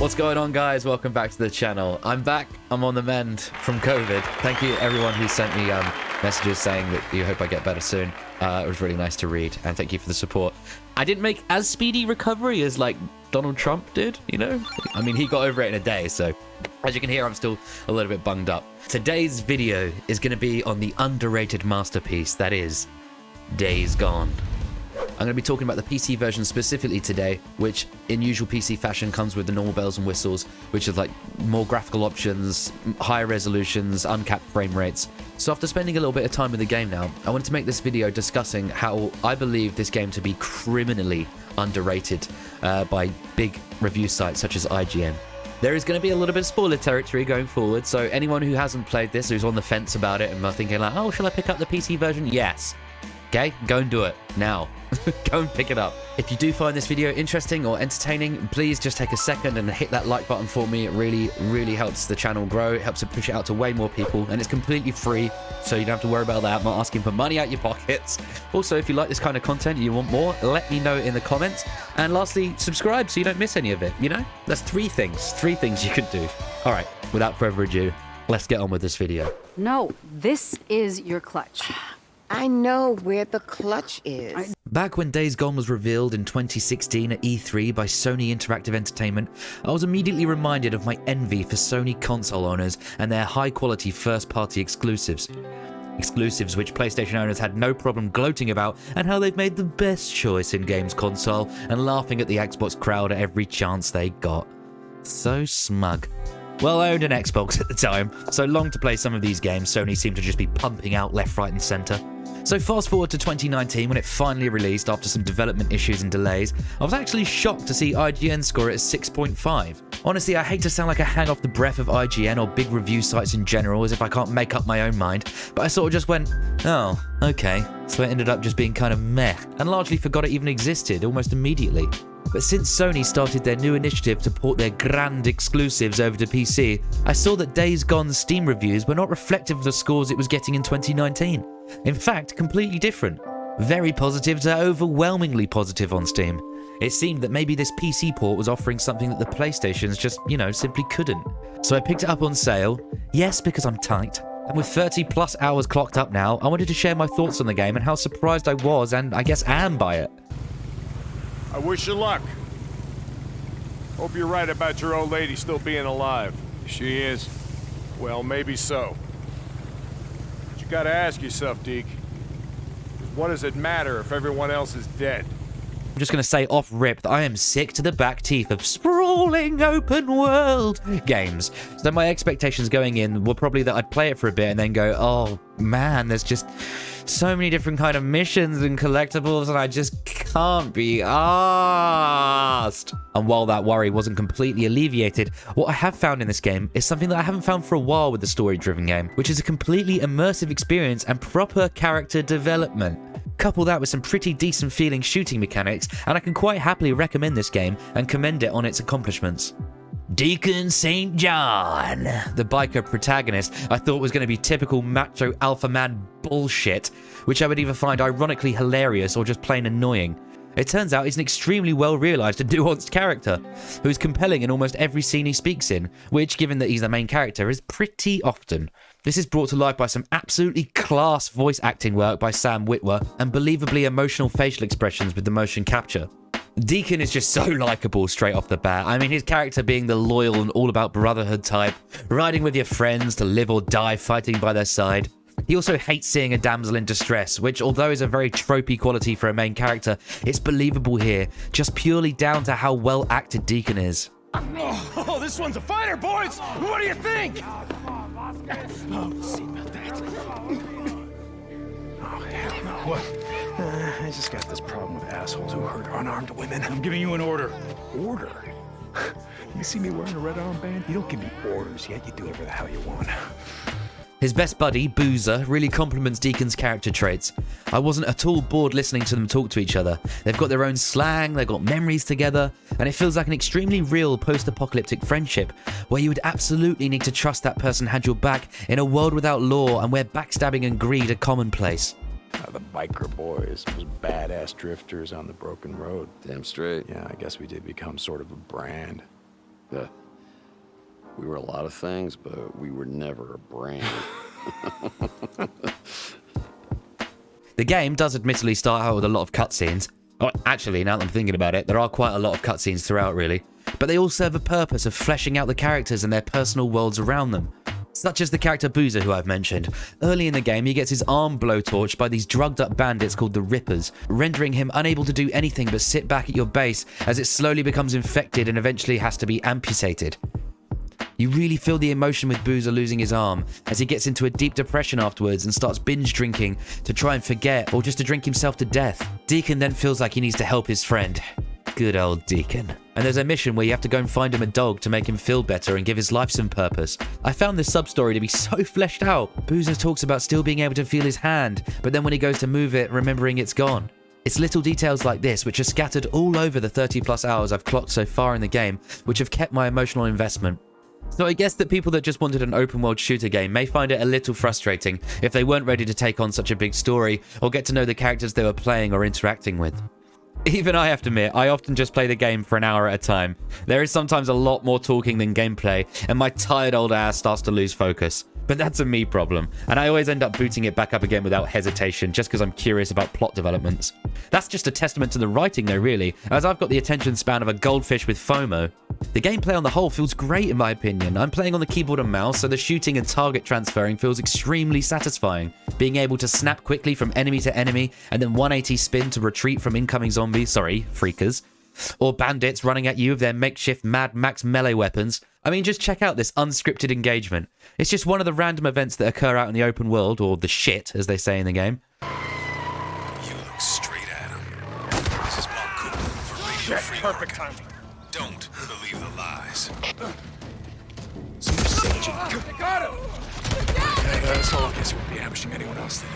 What's going on, guys? Welcome back to the channel. I'm back. I'm on the mend from COVID. Thank you everyone who sent me messages saying that you hope I get better soon. It was really nice to read, and thank you for the support. I didn't make as speedy recovery as like Donald Trump did, you know? I mean, he got over it in a day, so as you can hear, I'm still a little bit bunged up. Today's video is going to be on the underrated masterpiece that is Days Gone. I'm going to be talking about the PC version specifically today, which in usual PC fashion comes with the normal bells and whistles, which is like more graphical options, higher resolutions, uncapped frame rates. So after spending a little bit of time with the game now, I wanted to make this video discussing how I believe this game to be criminally underrated by big review sites such as IGN. There is going to be a little bit of spoiler territory going forward, so anyone who hasn't played this, who's on the fence about it and are thinking like, oh, shall I pick up the PC version? Yes. Okay, go and do it now. Go and pick it up. If you do find this video interesting or entertaining, please just take a second and hit that like button for me. It really helps the channel grow. It helps it push it out to way more people, and it's completely free, so you don't have to worry about that. I'm not asking for money out your pockets. Also, if you like this kind of content and you want more, let me know in the comments. And lastly, subscribe so you don't miss any of it, you know? That's three things you could do. All right, without further ado, let's get on with this video. No, this is your clutch. I know where the clutch is. Back when Days Gone was revealed in 2016 at E3 by Sony Interactive Entertainment, I was immediately reminded of my envy for Sony console owners and their high-quality first-party exclusives. Exclusives which PlayStation owners had no problem gloating about, and how they've made the best choice in games console and laughing at the Xbox crowd at every chance they got. So smug. Well, I owned an Xbox at the time, so longed to play some of these games Sony seemed to just be pumping out left, right and centre. So fast forward to 2019 when it finally released after some development issues and delays. I was actually shocked to see IGN score it as 6.5. Honestly, I hate to sound like I hang off the breath of IGN or big review sites in general as if I can't make up my own mind, but I sort of just went, oh, okay. So it ended up just being kind of meh, and largely forgot it even existed almost immediately. But since Sony started their new initiative to port their grand exclusives over to PC, I saw that Days Gone's Steam reviews were not reflective of the scores it was getting in 2019. In fact, completely different. Very positive to overwhelmingly positive on Steam. It seemed that maybe this PC port was offering something that the PlayStations just, simply couldn't. So I picked it up on sale, yes, because I'm tight. And with 30 plus hours clocked up now, I wanted to share my thoughts on the game and how surprised I was and I guess am by it. I wish you luck. Hope you're right about your old lady still being alive. She is. Well, maybe so. But you gotta ask yourself, Deke. What does it matter if everyone else is dead? I'm just going to say off rip that I am sick to the back teeth of sprawling open world games. So my expectations going in were probably that I'd play it for a bit and then go, oh man, there's just so many different kind of missions and collectibles and I just can't be asked. And while that worry wasn't completely alleviated, what I have found in this game is something that I haven't found for a while with the story-driven game, which is a completely immersive experience and proper character development. Couple that with some pretty decent feeling shooting mechanics, and I can quite happily recommend this game and commend it on its accomplishments. Deacon St. John, the biker protagonist, I thought was going to be typical macho alpha man bullshit, which I would either find ironically hilarious or just plain annoying. It turns out he's an extremely well realised and nuanced character, who's compelling in almost every scene he speaks in, which, given that he's the main character, is pretty often. This is brought to life by some absolutely class voice acting work by Sam Witwer and believably emotional facial expressions with the motion capture. Deacon is just so likeable straight off the bat. I mean, his character being the loyal and all about brotherhood type, riding with your friends to live or die fighting by their side. He also hates seeing a damsel in distress, which although is a very tropey quality for a main character, it's believable here, just purely down to how well acted Deacon is. Oh, this one's a fighter, boys! What do you think? Oh, see about that. Oh, hell no. What? I just got this problem with assholes who hurt unarmed women. I'm giving you an order. Order? You see me wearing a red armband? You don't give me orders, yet you do whatever the hell you want. His best buddy, Boozer, really complements Deacon's character traits. I wasn't at all bored listening to them talk to each other. They've got their own slang, they've got memories together, and it feels like an extremely real post-apocalyptic friendship, where you would absolutely need to trust that person had your back in a world without law and where backstabbing and greed are commonplace. The biker boys, those badass drifters on the broken road. Damn straight. Yeah, I guess we did become sort of a brand. We were a lot of things, but we were never a brand. The game does admittedly start out with a lot of cutscenes. Oh, actually, now that I'm thinking about it, there are quite a lot of cutscenes throughout, really. But they all serve a purpose of fleshing out the characters and their personal worlds around them. Such as the character Boozer, who I've mentioned. Early in the game, he gets his arm blowtorched by these drugged-up bandits called the Rippers, rendering him unable to do anything but sit back at your base as it slowly becomes infected and eventually has to be amputated. You really feel the emotion with Boozer losing his arm, as he gets into a deep depression afterwards and starts binge drinking to try and forget, or just to drink himself to death. Deacon then feels like he needs to help his friend. Good old Deacon. And there's a mission where you have to go and find him a dog to make him feel better and give his life some purpose. I found this sub-story to be so fleshed out. Boozer talks about still being able to feel his hand, but then when he goes to move it, remembering it's gone. It's little details like this which are scattered all over the 30+ hours I've clocked so far in the game, which have kept my emotional investment. So I guess that people that just wanted an open world shooter game may find it a little frustrating if they weren't ready to take on such a big story or get to know the characters they were playing or interacting with. Even I have to admit, I often just play the game for an hour at a time. There is sometimes a lot more talking than gameplay, and my tired old ass starts to lose focus. But that's a me problem, and I always end up booting it back up again without hesitation just because I'm curious about plot developments. That's just a testament to the writing though, really, as I've got the attention span of a goldfish with FOMO. The gameplay on the whole feels great in my opinion. I'm playing on the keyboard and mouse, so the shooting and target transferring feels extremely satisfying. Being able to snap quickly from enemy to enemy, and then 180 spin to retreat from incoming zombies, freakers, or bandits running at you with their makeshift Mad Max melee weapons. I mean, just check out this unscripted engagement. It's just one of the random events that occur out in the open world, or the shit, as they say in the game. You look straight at him. This is Mark Cooper for Radio Free. Perfect timing. Don't believe the lies. Got him! That's all I guess you won't be ambushing anyone else today.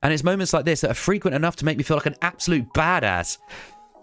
And it's moments like this that are frequent enough to make me feel like an absolute badass.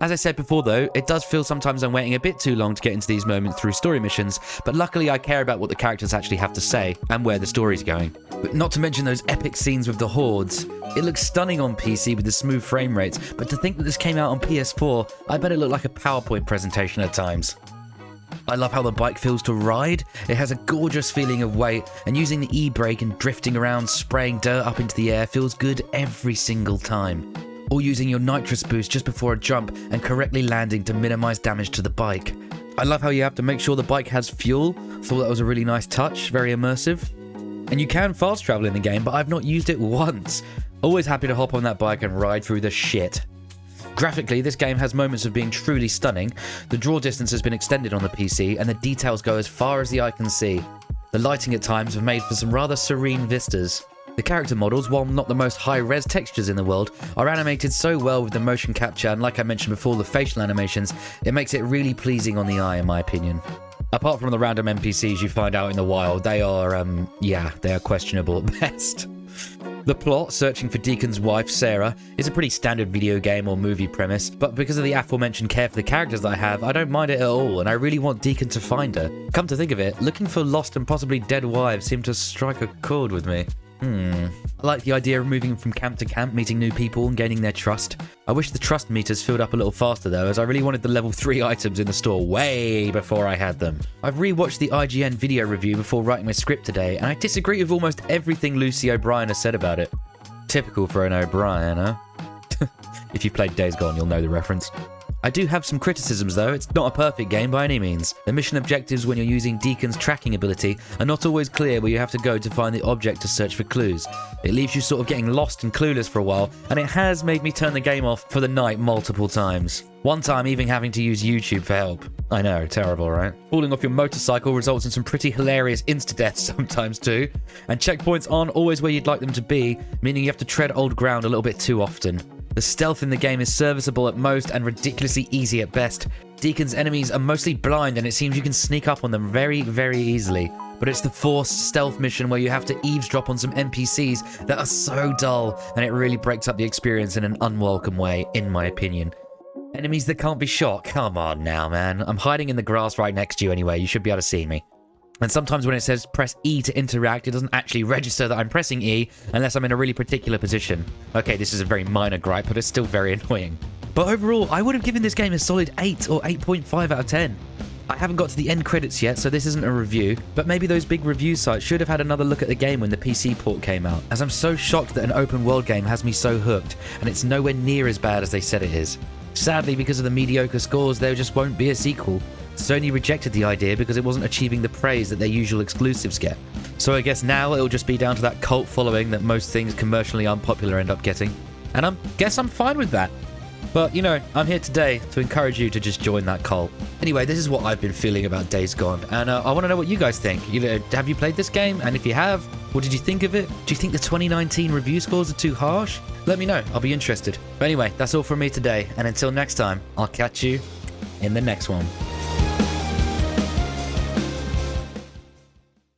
As I said before though, it does feel sometimes I'm waiting a bit too long to get into these moments through story missions, but luckily I care about what the characters actually have to say and where the story's going. But not to mention those epic scenes with the hordes. It looks stunning on PC with the smooth frame rates, but to think that this came out on PS4, I bet it looked like a PowerPoint presentation at times. I love how the bike feels to ride. It has a gorgeous feeling of weight, and using the e-brake and drifting around, spraying dirt up into the air feels good every single time. Or using your nitrous boost just before a jump and correctly landing to minimize damage to the bike. I love how you have to make sure the bike has fuel. Thought that was a really nice touch, very immersive. And you can fast travel in the game, but I've not used it once. Always happy to hop on that bike and ride through the shit. Graphically, this game has moments of being truly stunning. The draw distance has been extended on the PC, and the details go as far as the eye can see. The lighting at times have made for some rather serene vistas. The character models, while not the most high-res textures in the world, are animated so well with the motion capture, and like I mentioned before, the facial animations, it makes it really pleasing on the eye, in my opinion. Apart from the random NPCs you find out in the wild, they are, they are questionable at best. The plot, searching for Deacon's wife, Sarah, is a pretty standard video game or movie premise, but because of the aforementioned care for the characters that I have, I don't mind it at all, and I really want Deacon to find her. Come to think of it, looking for lost and possibly dead wives seemed to strike a chord with me. I like the idea of moving from camp to camp, meeting new people and gaining their trust. I wish the trust meters filled up a little faster though, as I really wanted the level 3 items in the store way before I had them. I've rewatched the IGN video review before writing my script today, and I disagree with almost everything Lucy O'Brien has said about it. Typical for an O'Brien, huh? If you've played Days Gone, you'll know the reference. I do have some criticisms though, it's not a perfect game by any means. The mission objectives when you're using Deacon's tracking ability are not always clear where you have to go to find the object to search for clues. It leaves you sort of getting lost and clueless for a while, and it has made me turn the game off for the night multiple times. One time even having to use YouTube for help. I know, terrible, right? Falling off your motorcycle results in some pretty hilarious insta-deaths sometimes too, and checkpoints aren't always where you'd like them to be, meaning you have to tread old ground a little bit too often. The stealth in the game is serviceable at most and ridiculously easy at best. Deacon's enemies are mostly blind and it seems you can sneak up on them very, very easily. But it's the forced stealth mission where you have to eavesdrop on some NPCs that are so dull, and it really breaks up the experience in an unwelcome way, in my opinion. Enemies that can't be shot? Come on now, man. I'm hiding in the grass right next to you anyway, you should be able to see me. And sometimes when it says press E to interact, it doesn't actually register that I'm pressing E unless I'm in a really particular position. Okay, this is a very minor gripe, but it's still very annoying. But overall, I would have given this game a solid 8 or 8.5 out of 10. I haven't got to the end credits yet, so this isn't a review, but maybe those big review sites should have had another look at the game when the PC port came out, as I'm so shocked that an open world game has me so hooked, and it's nowhere near as bad as they said it is. Sadly, because of the mediocre scores, there just won't be a sequel. Sony rejected the idea because it wasn't achieving the praise that their usual exclusives get. So I guess now it'll just be down to that cult following that most things commercially unpopular end up getting. And I guess I'm fine with that. But, you know, I'm here today to encourage you to just join that cult. Anyway, this is what I've been feeling about Days Gone, and I want to know what you guys think. Have you played this game? And if you have, what did you think of it? Do you think the 2019 review scores are too harsh? Let me know, I'll be interested. But anyway, that's all from me today, and until next time, I'll catch you in the next one.